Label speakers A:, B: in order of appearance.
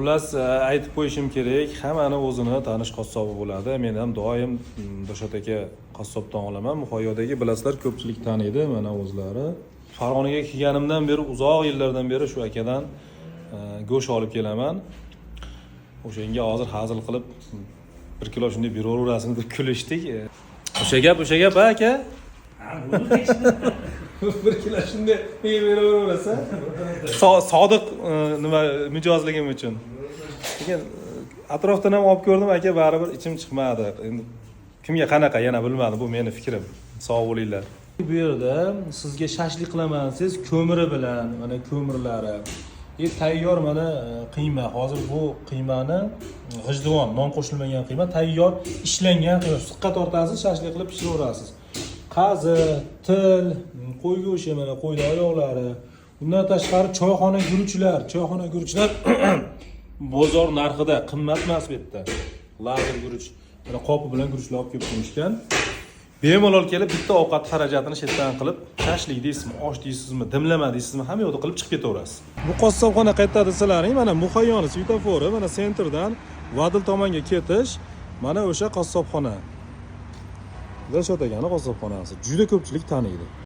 A: Xullas, aytib qo'yishim kerak, hammani o'zini tanish qassobi bo'ladi. Men ham doim Dilshod aka qassobdan olaman. Muhayyodagi bilasizlar, ko'pchilik taniydi mana o'zlari. Farg'onaga kelganimdan beri, uzoq yillardan beri shu akadan go'sht olib kelaman. O'shanga hozir hazil qilib 1 kilo shunday beraverasizmi deb kulishdik. O'sha gap aka. 1 kilo shunday beraverasa. Sodiq nima mijozligim uchun. Lekin atrofdan ham olib ko'rdim, aka baribir ichim chiqmadi. Endi kimga qanaqa yana bilmadim, bu meni fikrim. Sog' bo'linglar. Bu yerda sizga shashlik qilaman, siz ko'miri bilan, mana ko'mirlari. Tayyor mana qiyma. Hozir bu qiymani g'ijduvon, non qo'shilmagan qiyma, tayyor ishlangan qiyma. Suqqa tortasiz, shashlik qilib pishiraverasiz. Qazi, til, qo'y go'shti, mana qo'yning oyoqlari. Undan tashqari choyxona guruchlar bozor narxida qimmat emas bu yerda. Lager guruch, mana qopi bilan guruchlar olib kelib qo'yishgan. Bemalol kelib bitta ovqat xarajatini chetdan qilib, shashlik deysizmi, osh deysizmi, dimlama deysizmi, hamma yoqda qilib chiqib ketaverasiz. Bu qassobxona qayerda desalaring, mana Muhayyoni svetofori, mana sentrdan Vadil tomonga ketish, mana o'sha qassobxona. Dilshod akaning qassobxonasi. Juda ko'pchilik taniydi.